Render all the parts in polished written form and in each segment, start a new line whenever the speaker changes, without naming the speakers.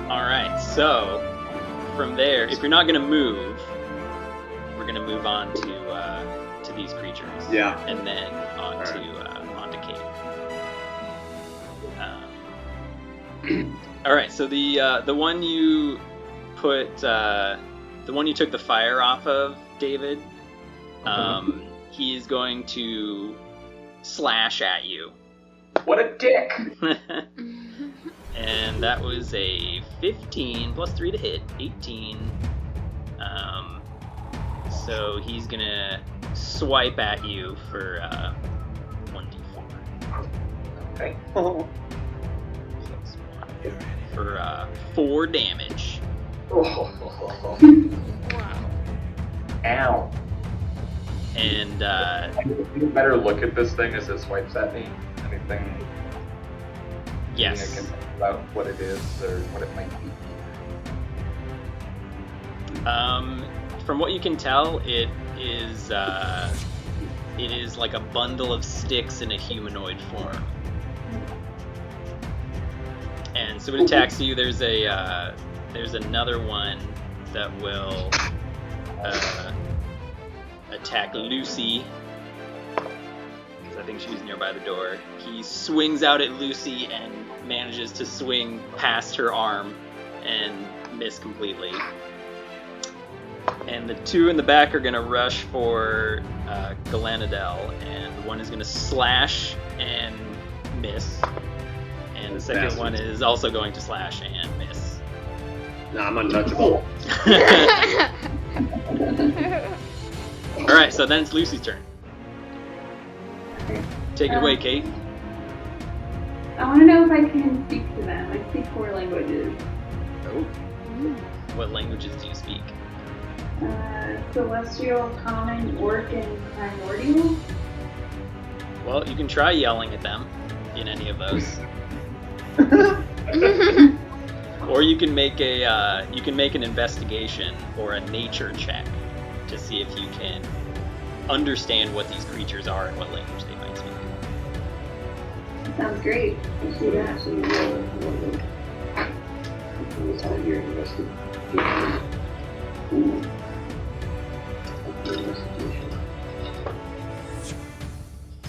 Alright, so from there, if you're not going to move, we're going to move on to these creatures.
Yeah.
And then on to Kate. Alright, so the one you put, the one you took the fire off of, David, he is going to slash at you.
What a dick!
And that was a 15 plus 3 to hit, 18. So he's gonna swipe at you for 1d4.
Okay.
For 4 damage.
Wow. Ow.
And
You better look at this thing as it swipes at me. Anything?
yes.
I can think about what it is or what it might be.
From what you can tell, it is like a bundle of sticks in a humanoid form. And so it attacks you. There's another one that will attack Lucy. I think she's nearby the door. He swings out at Lucy and manages to swing past her arm and miss completely. And the two in the back are going to rush for Galanodel, and one is going to slash and miss. And the second one is also going to slash and miss.
Nah, I'm untouchable.
Alright, so then it's Lucy's turn. Take it away, Kate.
I want to know if I can speak to them. I speak 4 languages.
Oh. What languages do you speak?
Celestial, Common, Orc, and Primordial.
Well, you can try yelling at them in any of those. Or you can make an investigation or a nature check to see if you can understand what these creatures are and what language they might speak.
Sounds great. Let's do that.
So it's time here investigation.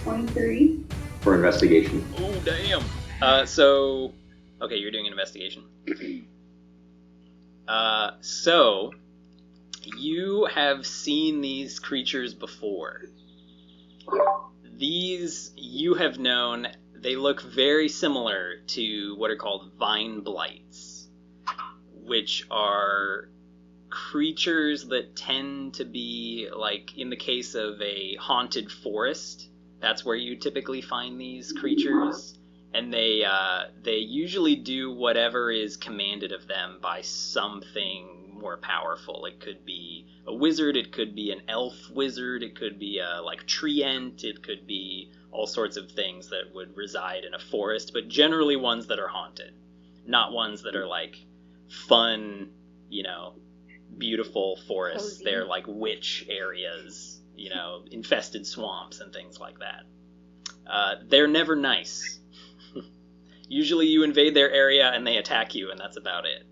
23.
For investigation.
Oh, damn. Okay, you're doing an investigation. So, you have seen these creatures before. These, you have known, they look very similar to what are called vine blights, which are creatures that tend to be, like, in the case of a haunted forest, that's where you typically find these creatures. And they usually do whatever is commanded of them by something more powerful. It could be a wizard, it could be an elf wizard, it could be a treant, it could be all sorts of things that would reside in a forest, but generally ones that are haunted, not ones that are like fun, beautiful forests.
Cozy.
They're like witch areas, infested swamps and things like that. They're never nice. Usually you invade their area and they attack you, and that's about it.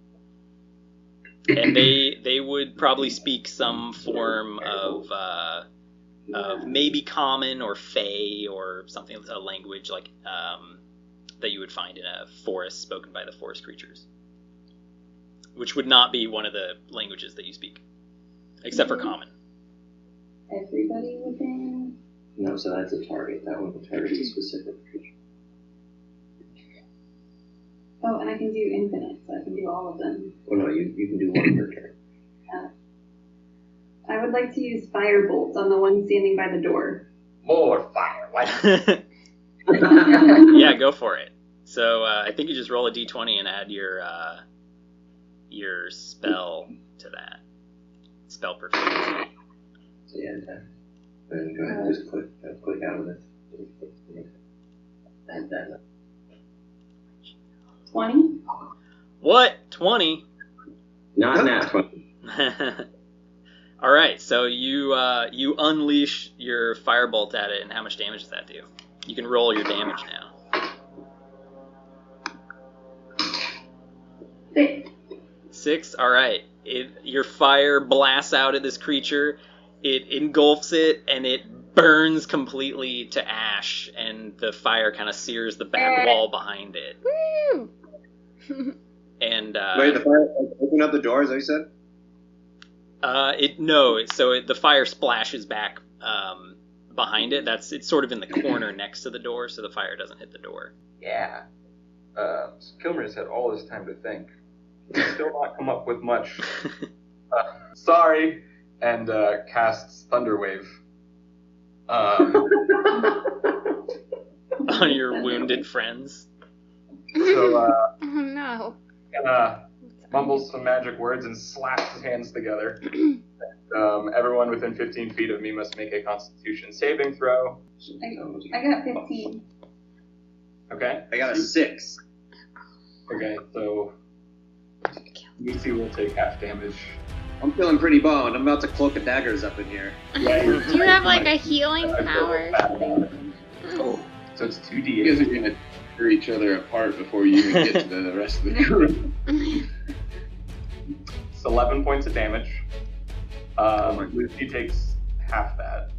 And they would probably speak some form of maybe common or fey or something, a language like that you would find in a forest spoken by the forest creatures, which would not be one of the languages that you speak, except for common.
Everybody within.
No, so that's a target. That one will target a specific creature.
Oh, and I can do infinite, so I can do all of them.
Oh no, you can do one per turn.
I would like to use fire bolts on the one standing by the door.
More fire. Why not?
Yeah, go for it. So I think you just roll a d20 and add your spell to that. Spell proficiency.
So yeah, then go ahead and just click out of it. Add that.
20?
What? 20?
Not nat 20.
All right, so you unleash your firebolt at it, and how much damage does that do? You can roll your damage now.
6.
6. All right. Your fire blasts out at this creature. It engulfs it, and it burns completely to ash, and the fire kind of sears the back wall behind it.
Woo!
And
Wait, the fire open up the door, is that what you said?
the fire splashes back behind it. It's sort of in the corner next to the door, so the fire doesn't hit the door.
Yeah. Kilmer's had all this time to think. He's still not come up with much. Sorry. And casts Thunderwave.
On your wounded friends.
So,
Oh no.
mumbles some magic words and slaps his hands together. Everyone within 15 feet of me must make a Constitution saving throw.
I got 15.
Okay.
I got a 6.
Okay, so Lucy will take half damage.
I'm feeling pretty boned. I'm about to cloak of daggers up in here.
Yeah,
Do you have like a healing power?
Oh. So it's 2d8.
You guys are gonna tear each other apart before you even get to the rest of the crew.
It's 11 points of damage. Lucy takes half that.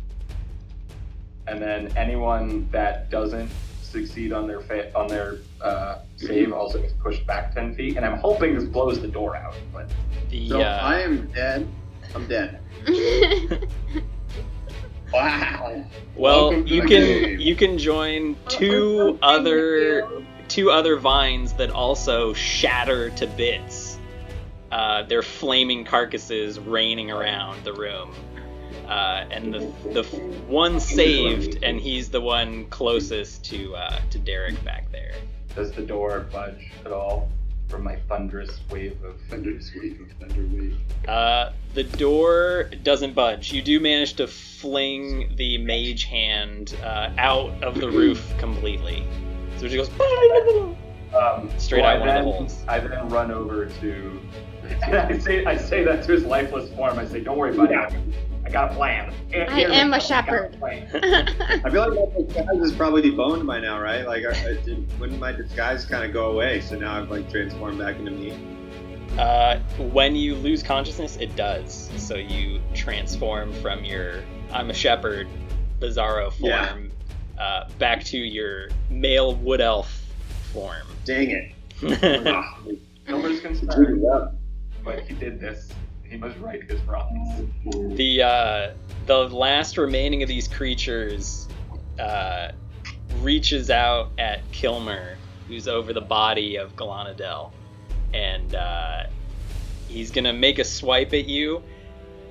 And then anyone that doesn't succeed on their save also gets pushed back 10 feet. And I'm hoping this blows the door out. But
So I am dead. I'm dead.
Wow.
Well,
Welcome to
you
the
can
game.
you can join two other vines that also shatter to bits. Their flaming carcasses raining around the room, and the one saved, and he's the one closest to Derek back there.
does the door budge at all from my thunderous wave of
Thunderwave.
The door doesn't budge. You do manage to fling the mage hand out of the roof completely. So it just goes straight out one of the holes.
I then run over to, and I say that to his lifeless form. I say, "Don't worry, buddy. I got a plan."
I am a shepherd.
I feel like my disguise is probably deboned by now, right? Like, wouldn't my disguise kind of go away? So now I've like transformed back into me.
When you lose consciousness, it does. So you transform from your I'm a shepherd bizarro form back to your male wood elf form.
Dang it.
Kilmer's concerned, but he did this. He must right his wrongs.
The last remaining of these creatures reaches out at Kilmer, who's over the body of Galanodel, and he's gonna make a swipe at you,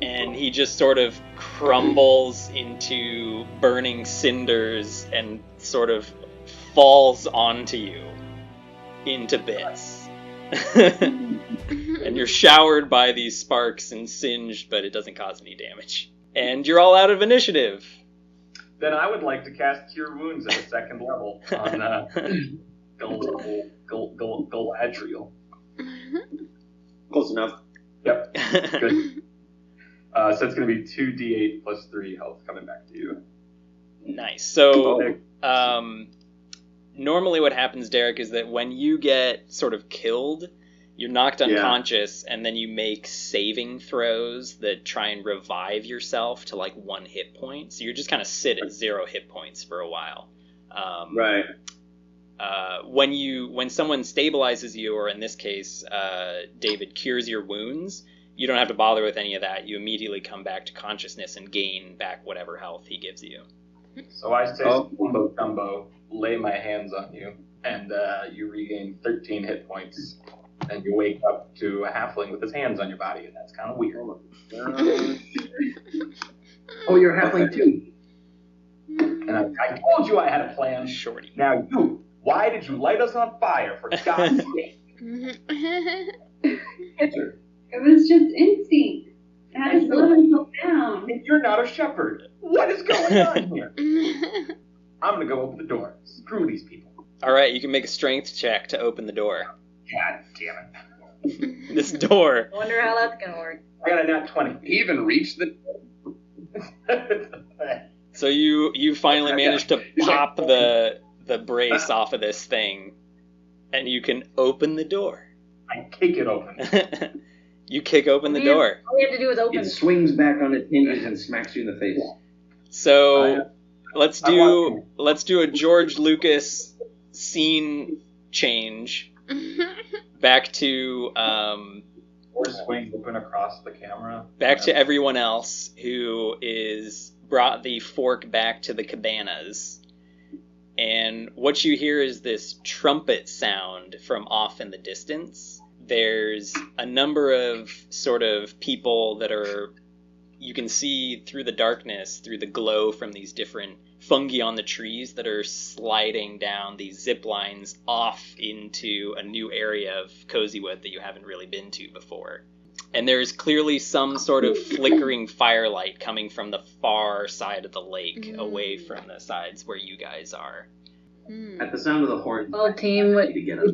and he just sort of crumbles into burning cinders and sort of falls onto you into bits. And you're showered by these sparks and singed, but it doesn't cause any damage. And you're all out of initiative.
Then I would like to cast Cure Wounds at a second level on Galadriel.
Close enough.
Yep, good. So it's going to be 2d8 plus 3 health coming back to you.
Nice. So, normally what happens, Derek, is that when you get sort of killed, you're knocked unconscious, and then you make saving throws that try and revive yourself to like 1 hit point. So you're just kind of sit at 0 hit points for a while.
Right.
When someone stabilizes you, or in this case, David cures your wounds, you don't have to bother with any of that. You immediately come back to consciousness and gain back whatever health he gives you.
So I say, Dumbo, lay my hands on you, and you regain 13 hit points, and you wake up to a halfling with his hands on your body, and that's kind of weird.
Oh, you're halfling too.
And I told you I had a plan.
Shorty.
Now why did you light us on fire, for God's sake?
It was just instinct. I had to slow myself down.
If you're not a shepherd, what is going on here? I'm going to go open the door. Screw these people.
All right, you can make a strength check to open the door.
God damn it.
This door.
I wonder how that's gonna work.
I got a nat 20.
Even reach the.
So you finally managed to pop the brace off of this thing, and you can open the door.
I kick it open.
You kick open the door.
All we have to do is open.
It swings back on its hinges and smacks you in the face.
So let's do a George Lucas scene change back to
Or swing open across the camera.
back to everyone else who is brought the fork back to the cabanas. And what you hear is this trumpet sound from off in the distance. There's a number of sort of people that are, you can see through the darkness, through the glow from these different fungi on the trees that are sliding down these zip lines off into a new area of Cozywood that you haven't really been to before. And there's clearly some sort of flickering firelight coming from the far side of the lake, away from the sides where you guys are.
At the sound of the horn,
Well, team, what?
to get up.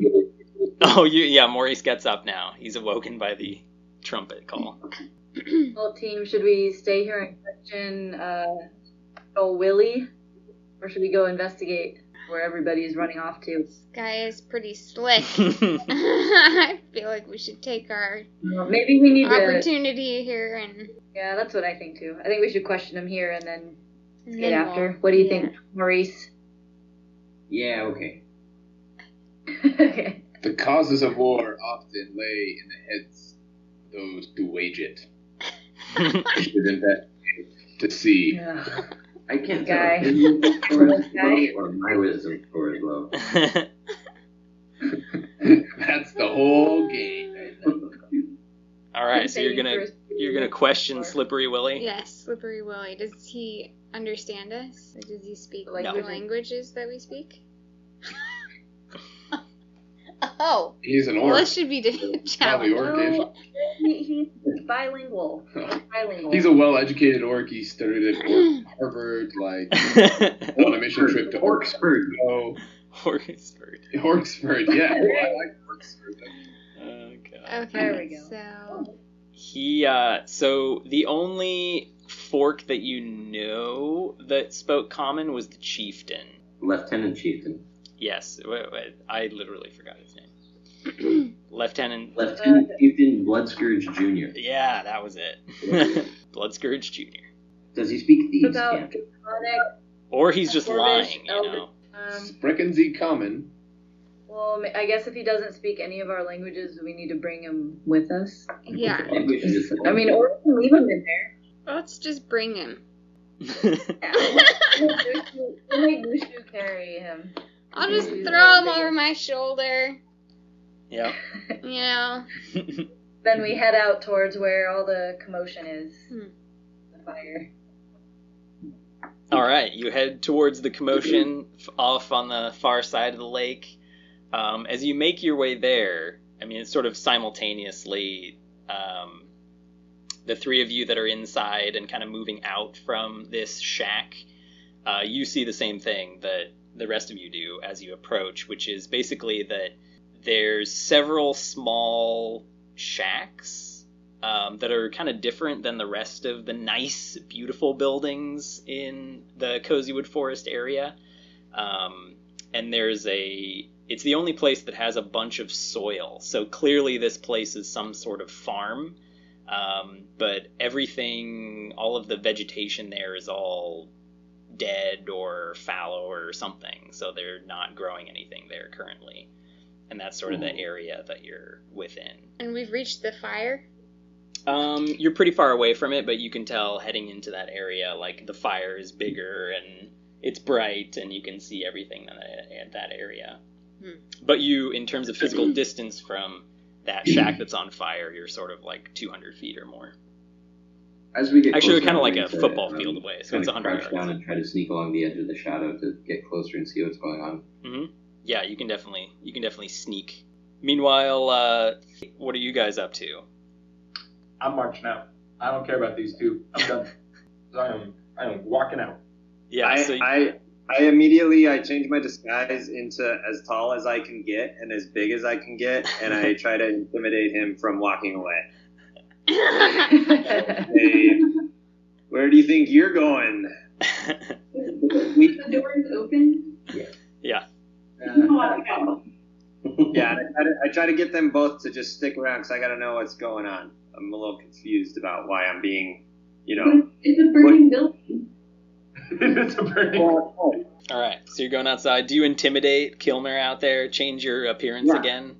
Oh, yeah, Maurice gets up now. He's awoken by the trumpet call.
Well, team, should we stay here and question old Willie? Or should we go investigate where everybody's running off to?
This guy is pretty slick. I feel like we should take our
Well, maybe we need to...
opportunity here and
Yeah, that's what I think, too. I think we should question him here and then get
then
after.
we'll-
What do you
yeah.
think, Maurice?
Yeah, okay.
Okay.
The causes of war often lay in the heads of those who wage it. You should investigate to see.
Yeah.
I can't
Guy.
tell if his score is
Guy.
low or my wisdom score is low.
That's the whole game.
All right, so you're gonna question Slippery Willie.
Yes, Slippery Willie. Does he understand us? Or does he speak
No.
the languages that we speak? Oh,
He's an
well,
orc.
this should be
Probably
challenging.
orcish.
He's bilingual. Bilingual.
He's a well-educated orc. He studied at Harvard, like, on a mission trip to
Orksford.
Oh,
Orksford.
Orksford, yeah. Oh, I like Orksford.
Oh, God.
Okay,
There we go.
So
So the only fork that you know that spoke common was the chieftain.
Lieutenant Chieftain.
Yes, I literally forgot his name. Lieutenant.
Lieutenant Chieftain Bloodscourge Jr.
Yeah, that was it. Blood Scourge Jr.
Does he speak thieves'
About
cant?
Draconic,
Or he's just
Dwarvish,
lying, you
Elvish.
know.
Sprechen Sie common.
Well, I guess if he doesn't speak any of our languages, we need to bring him with us.
yeah,
Maybe we should just
I mean, or we can leave him in there.
let's just bring him.
We'll make Mushu carry him.
I'll just throw him over my shoulder.
Yeah.
You know.
Then we head out towards where all the commotion is. The fire.
All right, you head towards the commotion off on the far side of the lake. As you make your way there, I mean, it's sort of simultaneously the three of you that are inside and kind of moving out from this shack, you see the same thing that the rest of you do as you approach, which is basically that there's several small shacks that are kind of different than the rest of the nice, beautiful buildings in the Cozywood Forest area. And it's the only place that has a bunch of soil. So clearly this place is some sort of farm. But everything, all of the vegetation there is all dead or fallow or something. So they're not growing anything there currently. And that's sort of the area that you're within.
And we've reached the fire.
You're pretty far away from it, but you can tell heading into that area, like the fire is bigger and it's bright and you can see everything in that area. But you, in terms of physical distance from that shack that's on fire, you're sort of like 200 feet or more.
As we get
Actually,
closer,
kind of
I'm
like a
going to,
football field away, so it's 100
crouch
yards.
down and try to sneak along the edge of the shadow to get closer and see what's going on.
Mm-hmm. Yeah, you can definitely sneak. Meanwhile, what are you guys up to?
I'm marching out. I don't care about these two. I'm done. I am walking out.
Yeah,
I immediately change my disguise into as tall as I can get and as big as I can get, and I try to intimidate him from walking away. Hey, where do you think you're going?
The door is open.
Yeah.
Oh, wow.
Yeah, and I I try to get them both to just stick around because I got to know what's going on. I'm a little confused about why I'm being,
It's a burning building.
It's a burning.
All right, so you're going outside. Do you intimidate Kilmer out there? Change your appearance again,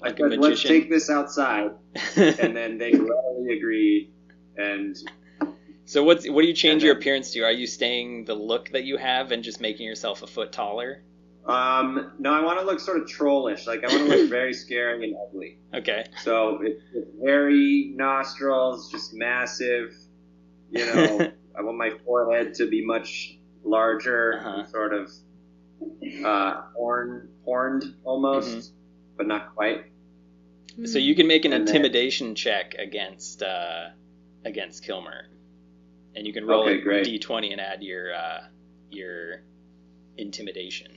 like a magician?
Let's take this outside, and then they readily agree. And
so what do you change your appearance to? Are you staying the look that you have and just making yourself a foot taller?
No, I want to look sort of trollish. Like, I want to look very scary and ugly.
Okay.
So it's hairy nostrils, just massive. I want my forehead to be much larger, sort of horned almost, but not quite.
So you can make an intimidation check against Kilmer, and you can roll a d20 and add your intimidation.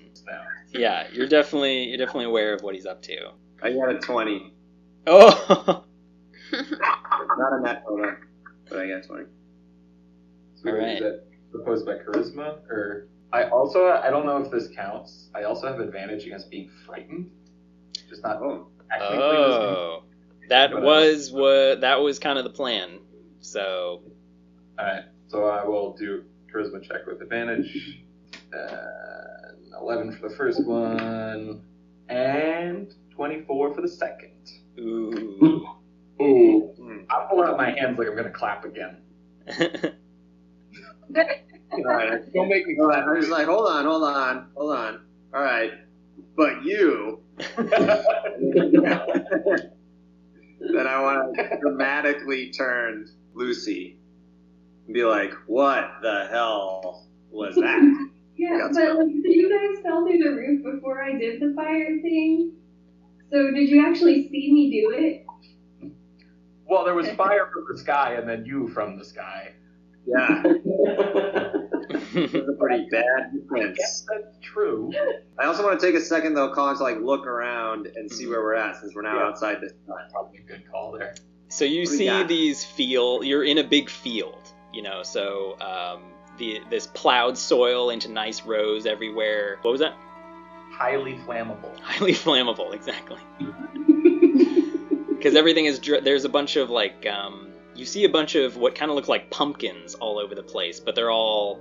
Yeah, you're definitely aware of what he's up to.
I got a 20.
Oh.
Not a net photo, but I got 20.
So
all right.
Is that proposed by charisma, or I don't know if this counts. I also have advantage against being frightened, just not technically.
Oh, that was kind of the plan. So.
All right, so I will do charisma check with advantage. 11 for the first one, and 24 for the second.
Ooh.
I'm pulling out my hands like I'm gonna clap again.
All right, don't make me clap. I'm just like, hold on. All right, but you. Then I want to dramatically turn Lucy and be like, what the hell was that?
Yeah, but like, did you guys fell through the roof before I did the fire thing? So did you actually see me do it?
Well, there was fire from the sky and then you from the sky.
Yeah. That's a pretty bad defense.
Yes, that's true.
I also want to take a second, though, Colin, to look around and see where we're at, since we're now outside this time.
Probably a good call there.
So you see you're in a big field, so this plowed soil into nice rows everywhere. What was that?
Highly flammable.
Highly flammable, exactly. Because everything is, there's a bunch of you see a bunch of what kind of look like pumpkins all over the place, but they're all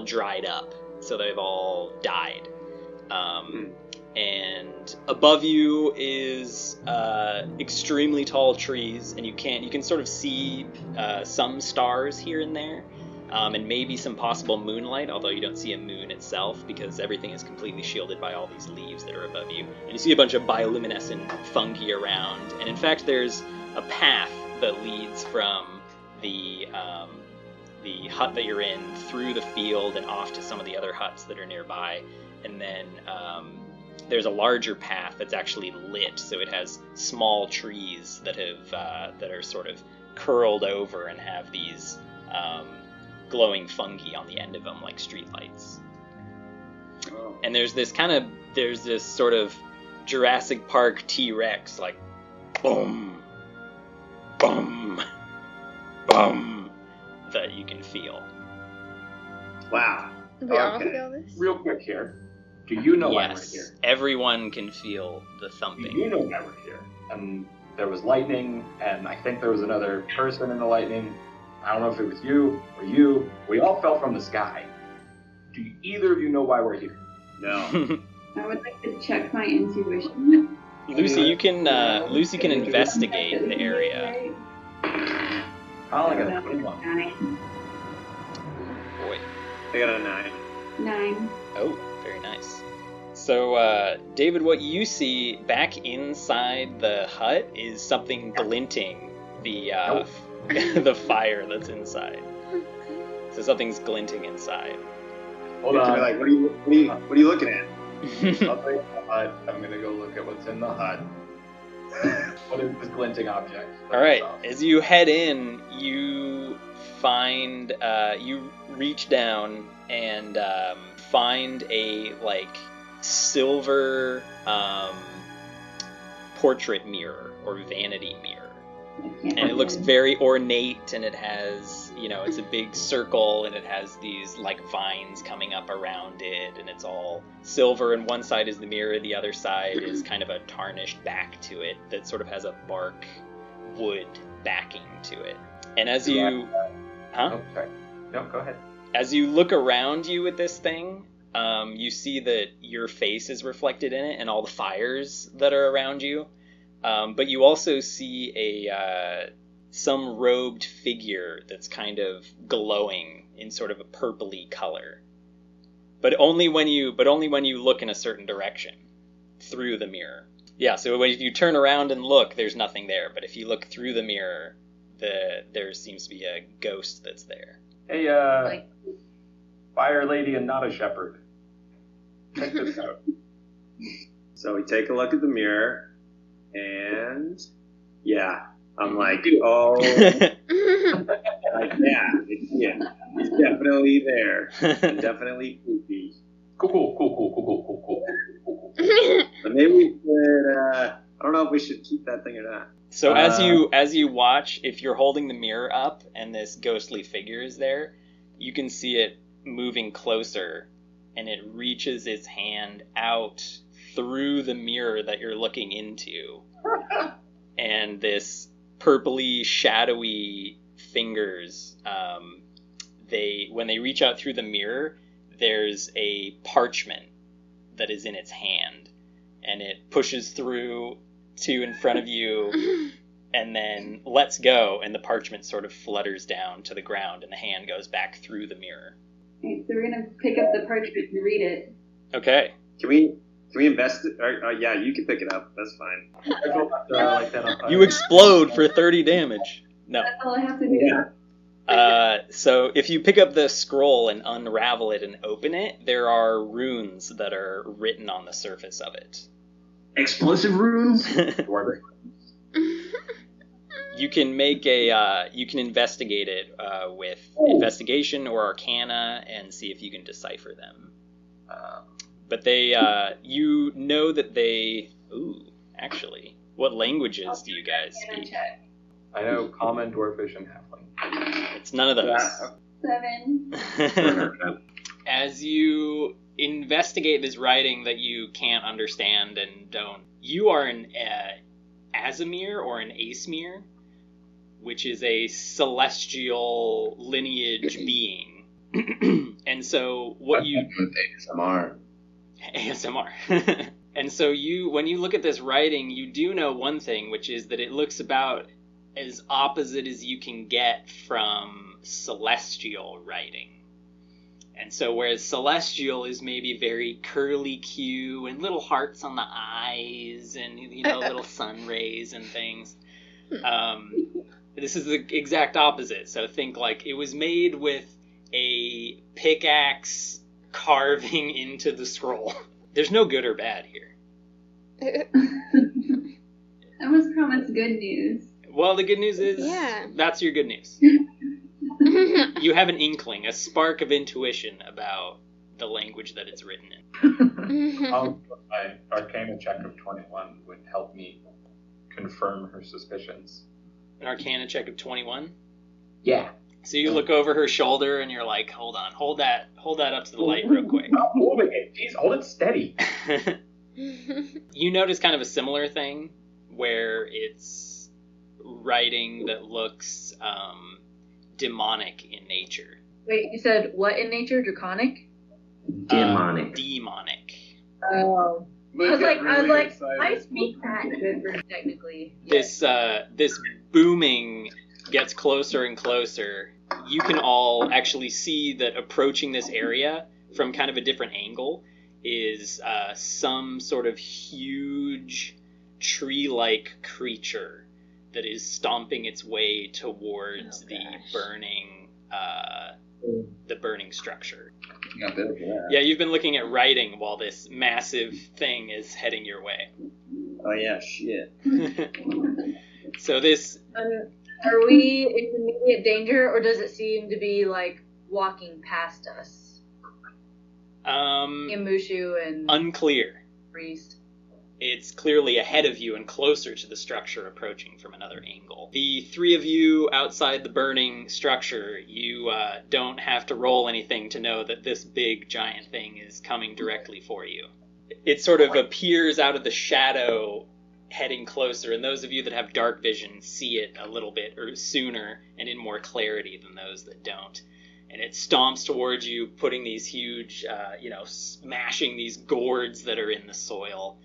dried up, so they've all died. And above you is extremely tall trees, and you can sort of see some stars here and there, and maybe some possible moonlight, although you don't see a moon itself because everything is completely shielded by all these leaves that are above you. And you see a bunch of bioluminescent fungi around, and in fact there's a path that leads from the hut that you're in through the field and off to some of the other huts that are nearby, and then there's a larger path that's actually lit, so it has small trees that are sort of curled over and have these glowing fungi on the end of them like streetlights. Oh. And there's this sort of Jurassic Park T-Rex, like boom, boom, boom, that you can feel.
Wow.
We all feel this?
Real quick here. Do you know why we're here?
Yes, everyone can feel the thumping.
Do you know why we're here? And there was lightning, and I think there was another person in the lightning. I don't know if it was you or you. We all fell from the sky. Do either of you know why we're here?
No.
I would like to check my intuition.
Lucy, you can investigate the area.
I only got a 21.
9.
Boy.
I got a 9.
9.
Oh, very nice. So, David, what you see back inside the hut is something glinting the fire that's inside. So something's glinting inside.
Hold on.
Like, what are you looking at?
I'll take the hut. I'm gonna go look at what's in the hut. What is this glinting object?
All right. As you head in, you find you reach down and find a silver portrait mirror or vanity mirror. And it looks very ornate, and it has it's a big circle, and it has these like vines coming up around it, and it's all silver, and one side is the mirror, the other side is kind of a tarnished back to it that sort of has a bark wood backing to it. And as you...
Oh, sorry. No, go ahead.
As you look around you with this thing, you see that your face is reflected in it and all the fires that are around you. But you also see some robed figure that's kind of glowing in sort of a purpley color. But only when you look in a certain direction through the mirror. Yeah, so if you turn around and look, there's nothing there. But if you look through the mirror, there seems to be a ghost that's there.
Hey, fire lady and not a shepherd. Check this out.
So we take a look at the mirror, and yeah, I'm like, oh, like yeah, it's definitely there, and definitely creepy.
Cool.
But maybe we should. I don't know if we should keep that thing or not.
So as you watch, if you're holding the mirror up and this ghostly figure is there, you can see it moving closer, and it reaches its hand out through the mirror that you're looking into. And this purpley, shadowy fingers, when they reach out through the mirror, there's a parchment that is in its hand, and it pushes through to in front of you and then lets go, and the parchment sort of flutters down to the ground, and the hand goes back through the mirror.
Okay, so we're gonna pick up the parchment and read it.
Okay.
Can we invest it? Yeah, you can pick it up. That's fine.
You explode for 30 damage. No.
That's all I have to do.
Yeah.
So if you pick up the scroll and unravel it and open it, there are runes that are written on the surface of it.
Explosive runes?
You can you can investigate it with investigation or arcana and see if you can decipher them. But you know that they... Ooh, actually. What languages do you guys speak?
I know Common, Dwarfish, and Halfling.
It's none of those.
7.
As you investigate this writing that you can't understand and don't... You are an Azamir or an Asmir, which is a celestial lineage being. And so what you... ASMR. And so when you look at this writing, you do know one thing, which is that it looks about as opposite as you can get from celestial writing. And so whereas celestial is maybe very curly Q and little hearts on the eyes and, little sun rays and things, this is the exact opposite. So think like it was made with a pickaxe carving into the scroll. There's no good or bad here.
I was promised good news.
Well, the good news is that's your good news. You have an inkling, a spark of intuition about the language that it's written in.
My Arcana check of 21 would help me confirm her suspicions.
An Arcana check of 21?
Yeah.
So you look over her shoulder and you're like, hold on, hold that up to the light real quick.
Stop moving it. Jeez, hold it steady.
You notice kind of a similar thing where it's writing that looks demonic in nature.
Wait, you said what in nature? Draconic?
Demonic.
Demonic.
Oh. I was like, I speak that technically.
This booming gets closer and closer. You can all actually see that approaching this area from kind of a different angle is some sort of huge tree-like creature that is stomping its way towards the burning structure. Yeah, you've been looking at writing while this massive thing is heading your way.
Oh yeah, shit.
So this...
Are we in immediate danger, or does it seem to be like walking past us?
Um,
Mushu and
unclear.
Maurice.
It's clearly ahead of you and closer to the structure, approaching from another angle. The three of you outside the burning structure, you don't have to roll anything to know that this big giant thing is coming directly for you. It sort of appears out of the shadow, heading closer, and those of you that have dark vision see it a little bit or sooner and in more clarity than those that don't. And it stomps towards you, putting these huge, smashing these gourds that are in the soil.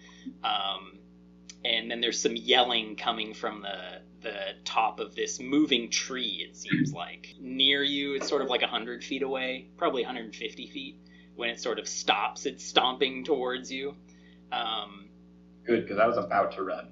And then there's some yelling coming from the top of this moving tree, it seems like. Near you, it's sort of like 100 feet away, probably 150 feet. When it sort of stops, it's stomping towards you.
Good, because I was about to run.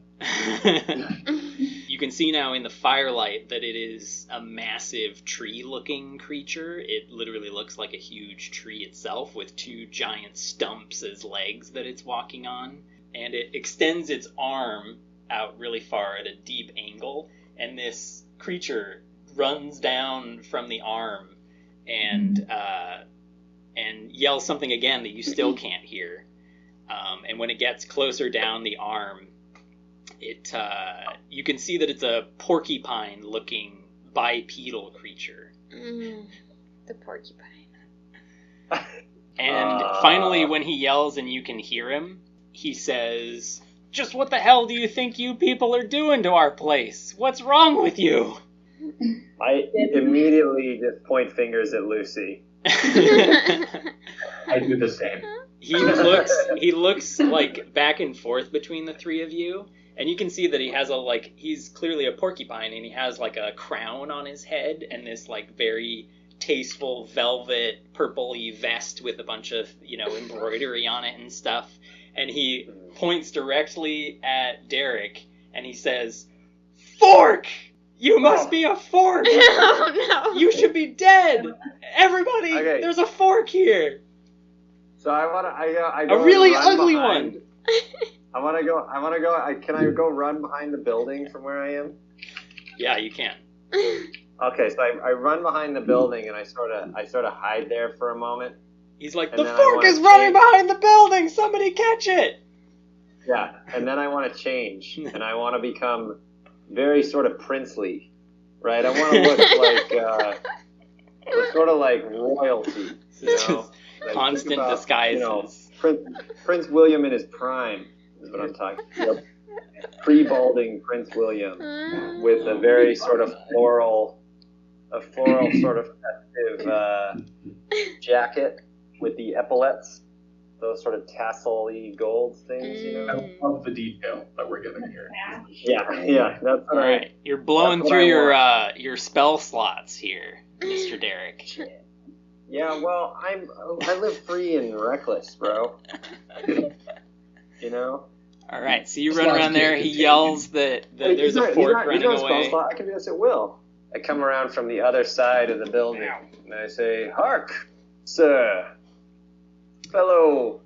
You can see now in the firelight that it is a massive tree-looking creature. It literally looks like a huge tree itself with two giant stumps as legs that it's walking on. And it extends its arm out really far at a deep angle, and this creature runs down from the arm and yells something again that you still can't hear. And when it gets closer down the arm, you can see that it's a porcupine-looking bipedal creature.
The porcupine.
And finally, when he yells and you can hear him, he says, "Just what the hell do you think you people are doing to our place? What's wrong with you?"
I immediately just point fingers at Lucy.
I do the same.
He looks like back and forth between the three of you, and you can see that he has he's clearly a porcupine, and he has like a crown on his head and this like very tasteful velvet purpley vest with a bunch of, embroidery on it and stuff. And he points directly at Derek and he says, "Fork! You must be a fork!
Oh no!
You should be dead! Everybody,
Okay.
There's a fork here!
So I go
A really
run
ugly
behind.
one!"
Can I go run behind the building from where I am?
Yeah, you can.
Okay, so I run behind the building and I sort of hide there for a moment.
He's like,
And
"The
then I
fork
wanna
is running
change.
behind the building! Somebody catch it!"
Yeah, and then I want to change and I want to become very sort of princely, right? I want to look like sort of like royalty,
It's
Like,
just constant
think about,
disguises.
Prince William in his prime is what I'm talking about. Pre-balding Prince William with a very sort of floral sort of festive jacket with the epaulets, those sort of tassel-y gold things,
I love the detail that we're giving here.
Yeah, that's
All right, you're blowing
that's what
through
I
your spell slots here, Mr. Derek.
Yeah, well, I live free and reckless, bro.
All right, so you run around there. He yells that there's a fork running away.
I can do this at will. I come around from the other side of the building and I say, "Hark, sir, fellow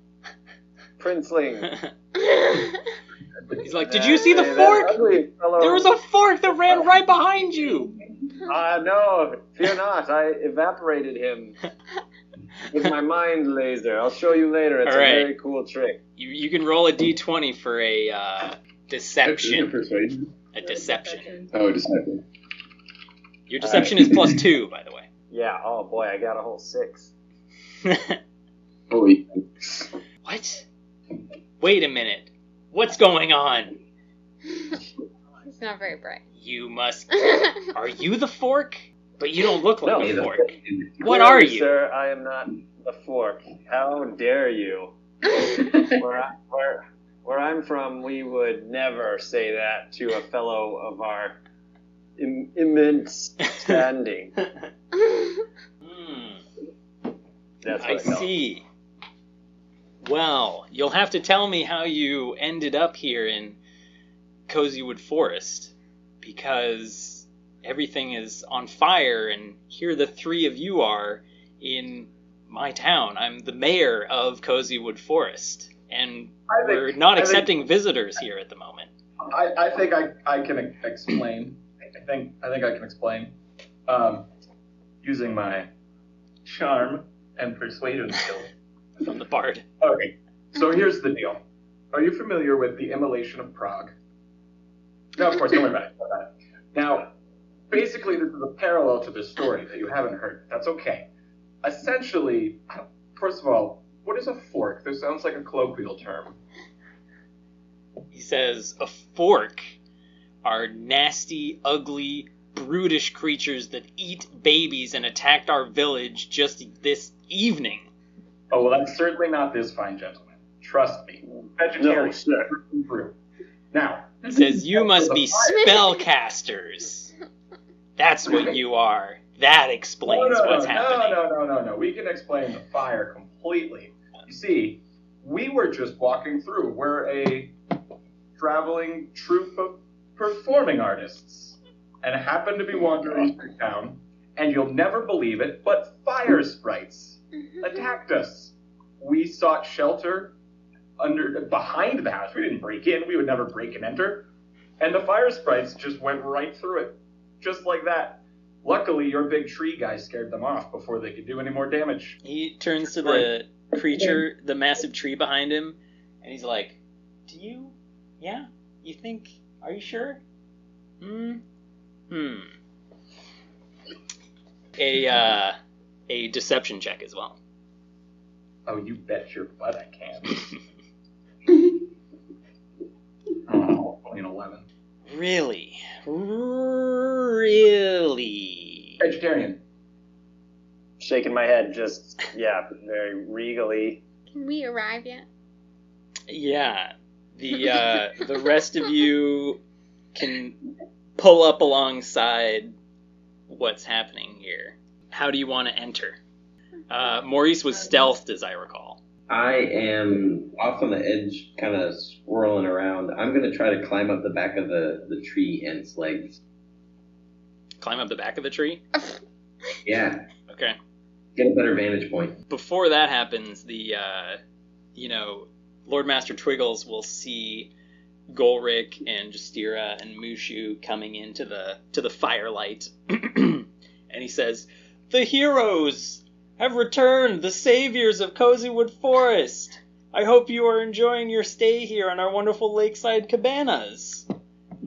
princeling."
He's like, "Did you see the fork? There was a fork that ran right behind you."
No, fear not. I evaporated him with my mind laser. I'll show you later. It's
All right.
a very cool trick.
You can roll a d20 for a deception.
Persuasion?
A deception.
Oh, deception.
Your deception is +2, by the way.
Yeah, oh boy, I got a whole 6.
Holy.
What? Wait a minute. What's going on?
It's not very bright.
You must... Are you the fork? But you don't look like
No,
a fork. What
Clearly,
are you?
Sir, I am not a fork. How dare you? Where I'm from, we would never say that to a fellow of our immense standing. That's what
I see. Well, you'll have to tell me how you ended up here in Cozywood Forest, because everything is on fire, and here the three of you are in my town. I'm the mayor of Cozywood Forest, and we're not accepting visitors here at the moment.
I think I can explain. I think I can explain using my charm and persuasion skills.
From the bard.
Okay, so here's the deal. are you familiar with the immolation of Prague? No, of course, don't worry about it. Now, basically, this is a parallel to this story that you haven't heard. That's okay. Essentially, first of all, what is a fork? This sounds like a colloquial term.
He says, a fork are nasty, ugly, brutish creatures that eat babies and attacked our village just this evening.
Oh, well, that's certainly not this fine gentleman. Trust me. Vegetarian.
No, sir.
Now,
He says, you must be spellcasters. That's what you are. That explains what's happening.
No. We can explain the fire completely. You see, we were just walking through. We're a traveling troupe of performing artists and happened to be wandering through town, and you'll never believe it, but fire sprites attacked us. We sought shelter behind the house. We didn't break in. We would never break and enter. And the fire sprites just went right through it. Just like that. Luckily, your big tree guy scared them off before they could do any more damage.
He turns to the creature, the massive tree behind him, and he's like, yeah? You think, are you sure? A deception check as well.
Oh, you bet your butt I can. Only an 11.
Really?
Vegetarian.
Shaking my head, just, very regally.
Can we arrive yet?
Yeah. The rest of you can pull up alongside what's happening here. How do you want to enter? Maurice was stealthed, as I recall.
I am off on the edge, kind of swirling around. I'm going to try to climb up the back of the tree and its legs.
Climb up the back of the tree?
Yeah.
Okay.
Get a better vantage point.
Before that happens, Lord Master Twiggles will see Gulrik and Jastira and Mushu coming into the firelight, and he says, "The heroes have returned, the saviors of Cozywood Forest. I hope you are enjoying your stay here in our wonderful lakeside cabanas.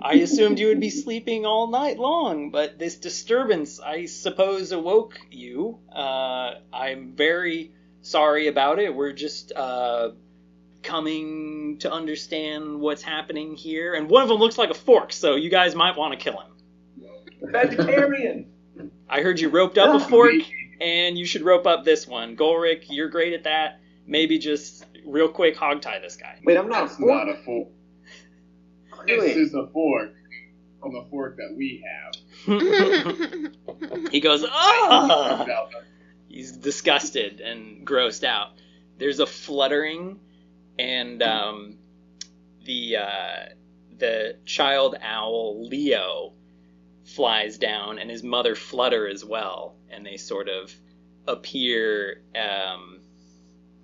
I assumed you would be sleeping all night long, but this disturbance, I suppose, awoke you. I'm very sorry about it. We're just coming to understand what's happening here. And one of them looks like a fork, so you guys might want to kill him."
Vegetarian!
I heard you roped up a fork, and you should rope up this one. Gulrik, you're great at that. Maybe just real quick hogtie this guy.
Wait, I'm not
That's not a fork.
Really?
This is a fork from a fork that we have.
He goes, "Ah!" He's disgusted and grossed out. There's a fluttering, and the child owl Leo flies down, and his mother Flutter as well, and they sort of appear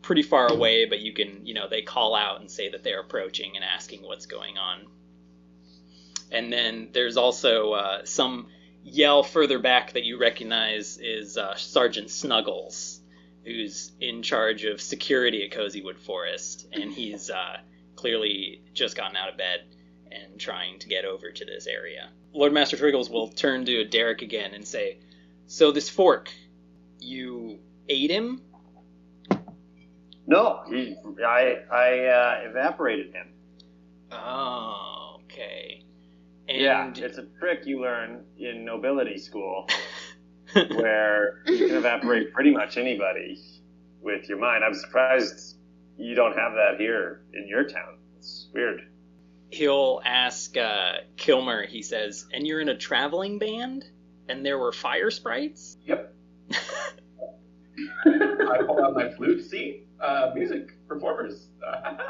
pretty far away, but you can, they call out and say that they're approaching and asking what's going on. And then there's also some yell further back that you recognize is Sergeant Snuggles, who's in charge of security at Cozywood Forest, and he's clearly just gotten out of bed and trying to get over to this area. Lord Master Triggles will turn to Derek again and say, "So this fork, you ate him?"
No, I evaporated him.
Oh, okay.
Yeah,
And
it's a trick you learn in nobility school, where you can evaporate pretty much anybody with your mind. I'm surprised you don't have that here in your town. It's weird.
he'll ask Kilmer, he says, "And you're in a traveling band? And there were fire sprites?"
Yep. I pull out my flute. See? Music, performers.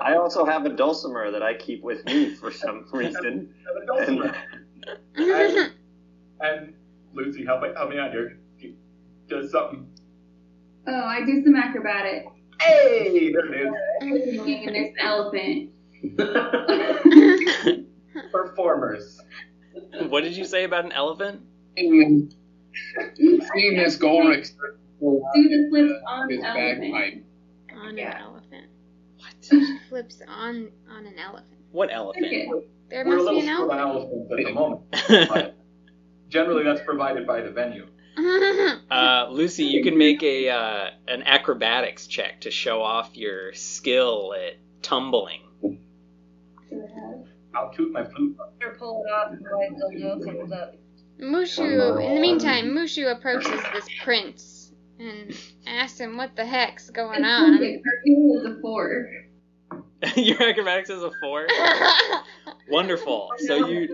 I also have a dulcimer that I keep with me for some reason.
A dulcimer. And Lucy, help me out here. Does something.
Oh, I do some acrobatic.
Hey, there it
And there's an elephant.
is. Performers.
What did you say about an elephant?
Seeing this Gulrik
Do the flips on
his
the elephant.
bagpipe.
On
Yeah.
an elephant.
What?
flips on an elephant.
What elephant?
Okay.
There
We're a
must be
little
an
short on
elephant.
elephants at the moment, but generally that's provided by the venue.
Lucy, you can make an acrobatics check to show off your skill at tumbling.
I'll toot my flute.
Or pull it off while I still know if it's up.
Mushu, in the meantime, Mushu approaches this prince and asks him what the heck's going on.
Cartoon is a 4.
Your acrobatics is a 4? Wonderful. So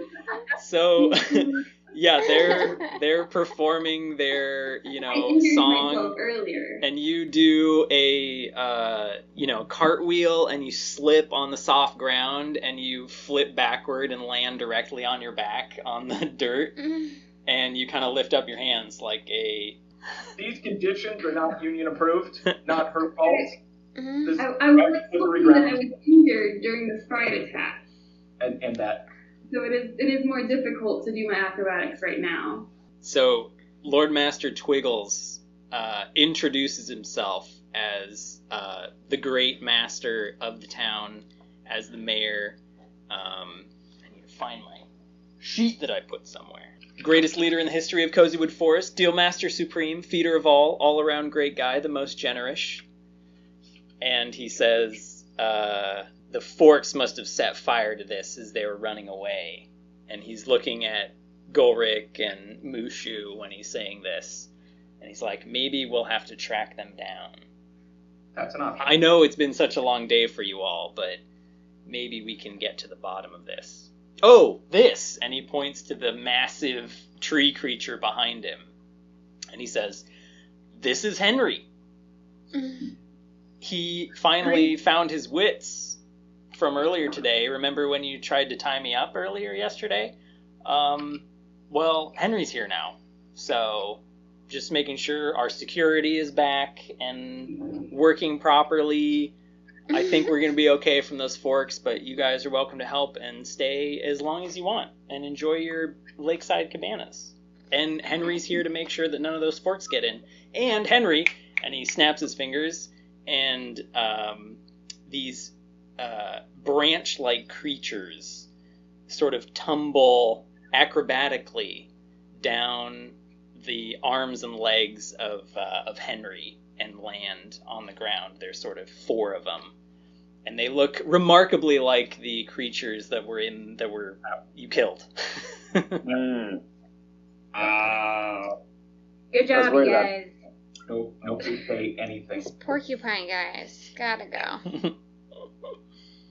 yeah, they're performing their,
I injured
song,
myself earlier.
and you do a cartwheel, and you slip on the soft ground, and you flip backward and land directly on your back on the dirt, and you kind of lift up your hands like a...
These conditions are not union approved, not her fault. This
I was hoping that I was injured during the stride attack.
and that.
So it is more difficult to do my acrobatics right now.
So Lord Master Twiggles introduces himself as the great master of the town, as the mayor. I need to find my sheet that I put somewhere. Greatest leader in the history of Cozywood Forest, Deal Master Supreme, feeder of all around great guy, the most generous. And he says, the Forks must have set fire to this as they were running away. And he's looking at Gulrik and Mushu when he's saying this. And he's like, maybe we'll have to track them down.
That's an option.
I know it's been such a long day for you all, but maybe we can get to the bottom of this. Oh, this! And he points to the massive tree creature behind him. And he says, this is Henry. He finally found his wits from earlier today. Remember when you tried to tie me up earlier yesterday? Well, Henry's here now. So, just making sure our security is back and working properly. I think we're going to be okay from those forks, but you guys are welcome to help and stay as long as you want and enjoy your lakeside cabanas. And Henry's here to make sure that none of those forks get in. And Henry, and he snaps his fingers, and these branch-like creatures sort of tumble acrobatically down the arms and legs of Henry and land on the ground. There's sort of 4 of them, and they look remarkably like the creatures that you killed.
Good job, you guys.
No, nobody say anything.
This porcupine guys gotta go.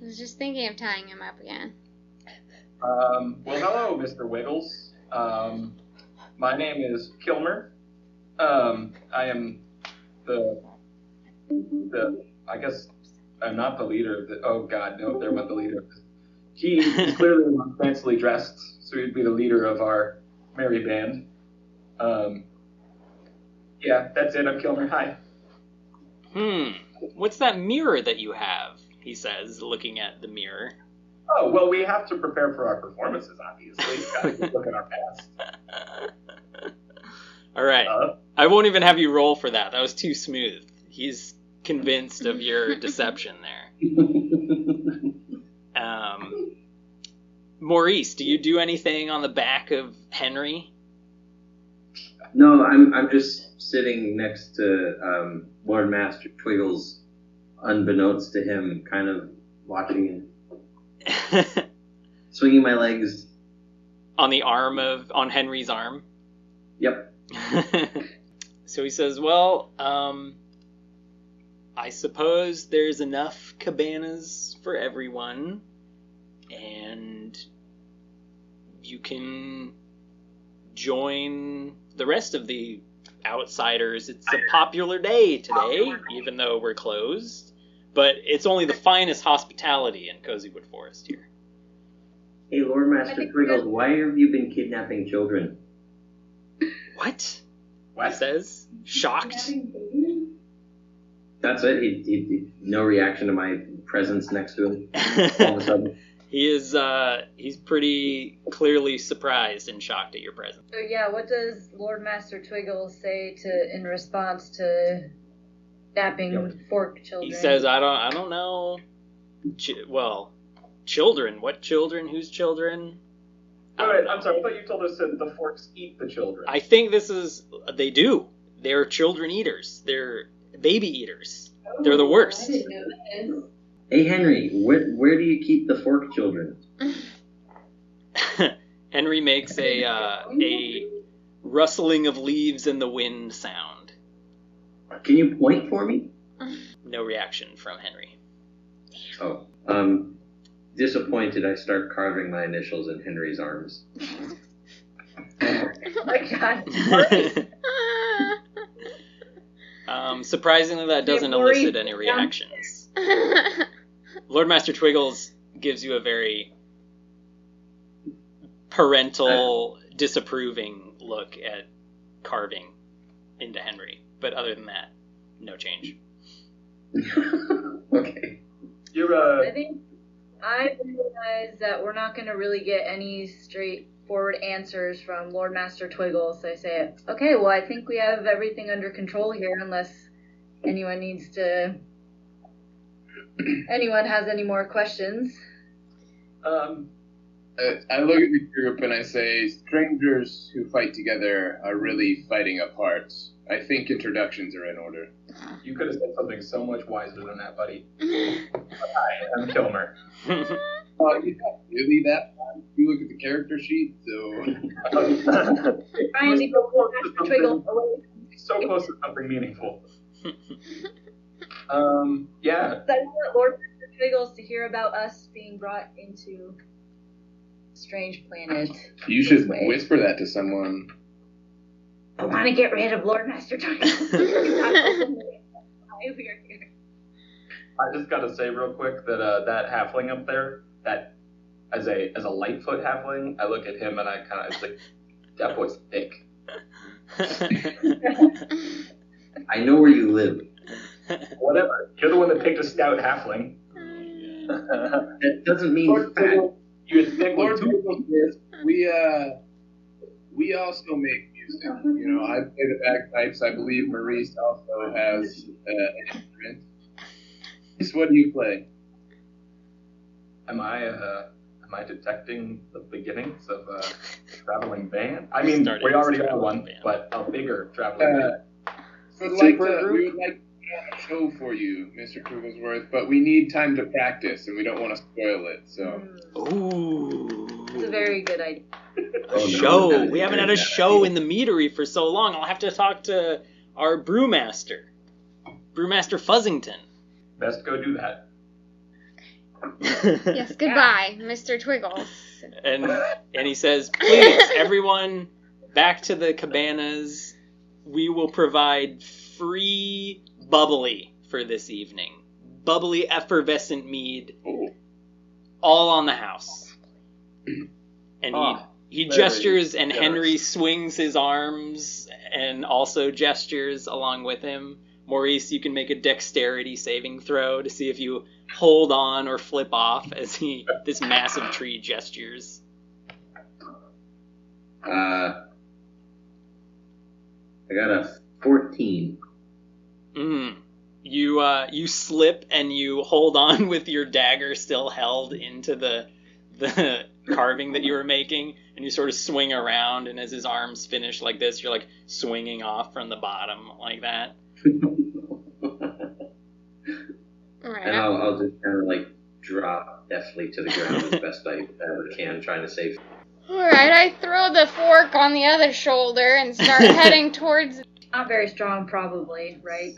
I was just thinking of tying him up again.
Well, hello, Mr. Wiggles. My name is Kilmer. I am I guess I'm not the leader of the, oh god, no, there wasn't the leader. He's clearly not fancily dressed, so he'd be the leader of our merry band. Yeah, that's it, I'm Kilmer, hi.
What's that mirror that you have? He says, looking at the mirror.
Oh, well, we have to prepare for our performances, obviously. Gotta keep looking our past.
Alright. I won't even have you roll for that. That was too smooth. He's convinced of your deception there. Maurice, do you do anything on the back of Henry?
No, I'm just sitting next to Lord Master Twiggles, unbeknownst to him, kind of watching and swinging my legs.
On Henry's arm?
Yep.
So he says, well, I suppose there's enough cabanas for everyone, and you can join the rest of the outsiders. It's a popular day today, even though we're closed, but it's only the finest hospitality in Cozywood Forest here.
Hey, Lord Master Twiggles, why have you been kidnapping children?
What? He says, shocked.
That's it? He no reaction to my presence next to him all of a sudden?
He's pretty clearly surprised and shocked at your presence.
So yeah, what does Lord Master Twiggles say in response to kidnapping fork children?
He says, I don't know. Children. What children? Whose children?
Alright, I'm sorry, I thought you told us that the forks eat the children.
I think they do. They're children eaters. They're baby eaters. They're the worst.
I didn't know this.
Hey, Henry, where do you keep the fork children?
Henry makes a rustling of leaves in the wind sound.
Can you point for me?
No reaction from Henry.
Oh, disappointed, I start carving my initials in Henry's arms.
Oh my god.
Surprisingly, that doesn't elicit any reactions. Lord Master Twiggles gives you a very parental, disapproving look at carving into Henry. But other than that, no change.
Okay.
I think I realize that we're not going to really get any straightforward answers from Lord Master Twiggles. So I say, okay, well, I think we have everything under control here, unless anyone has any more questions.
I look at the group and I say, strangers who fight together are really fighting apart. I think introductions are in order.
You could have said something so much wiser than that, buddy. Hi, I'm Kilmer.
You're not really that fun. You look at the character sheet, so...
Trying to go Lord Master Twiggles away.
So close to something meaningful. Yeah.
I want Lord Master Twiggles to hear about us being brought into a strange planet.
You should whisper that to someone.
I want to get rid of Lord Master Twiggles. We are here.
I just gotta say real quick that that halfling up there, that as a Lightfoot halfling, I look at him and I kind of, it's like, that boy's thick.
I know where you live.
Whatever. You're the one that picked a stout halfling.
That doesn't mean fat.
You're thick
Lord
with two.
Twiggles, we also make music. You know, I play the bagpipes. I believe Maurice also has an instrument. Maurice, what do you play?
Am I detecting the beginnings of a traveling band? I mean, we already are one, but a bigger traveling band.
We would like to have a show for you, Mr. Kugelsworth, but we need time to practice, and we don't want to spoil it. So.
Ooh.
It's a very good idea.
Show. We haven't had a show in the meadery for so long. I'll have to talk to our brewmaster, Fuzzington.
Best go do that.
Yes, goodbye, Mr. Twiggles.
And he says, please, everyone, back to the cabanas. We will provide free bubbly for this evening. Bubbly effervescent mead. All on the house. And he gestures, and Henry swings his arms and also gestures along with him. Maurice, you can make a dexterity saving throw to see if you hold on or flip off as this massive tree gestures.
I got a 14.
You slip and you hold on with your dagger still held into the carving that you were making, and you sort of swing around, and as his arms finish like this, you're like swinging off from the bottom like that.
Right.
And I'll just kind of like drop deftly to the ground as best I ever can, trying to save.
Alright, I throw the fork on the other shoulder and start heading towards...
Not very strong, probably, right?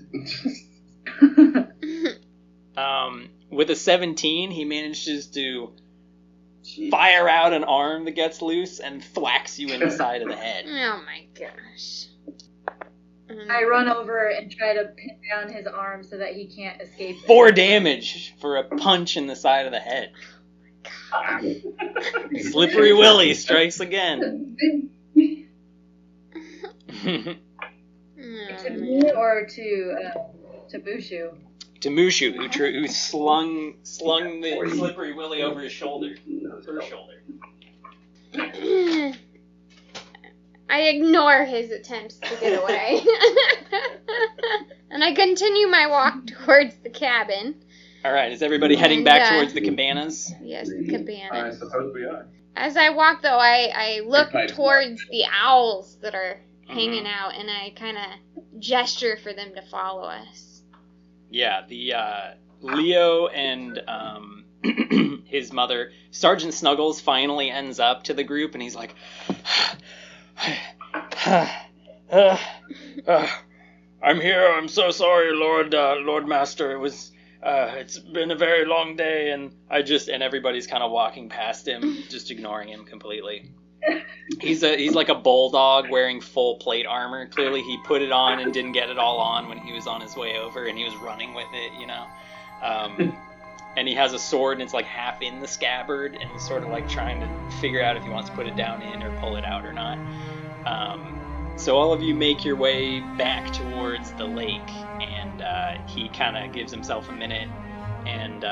With a 17, he manages to fire out an arm that gets loose and thwacks you in the side of the head.
Oh my gosh.
I run over and try to pin down his arm so that he can't escape.
4 damage for a punch in the side of the head. Slippery Willy strikes again.
To me or to Mushu?
To Mushu, who slung the Slippery Willy over his shoulder. Her shoulder.
I ignore his attempts to get away. And I continue my walk towards the cabin.
All right, is everybody heading
And,
back towards the cabanas?
Yes, the cabana.
I suppose we are.
As I walk, though, I look
Pipes
towards the owls that are hanging out, and I kind of gesture for them to follow us.
Yeah, the Leo and his mother, Sergeant Snuggles, finally ends up to the group, and he's like, I'm here. I'm so sorry, Lord Master. It was, it's been a very long day, and and everybody's kind of walking past him, just ignoring him completely. He's like a bulldog wearing full plate armor. Clearly, he put it on and didn't get it all on when he was on his way over, and he was running with it, you know. And he has a sword, and it's like half in the scabbard, and he's sort of like trying to figure out if he wants to put it down in or pull it out or not. So all of you make your way back towards the lake, and he kind of gives himself a minute, and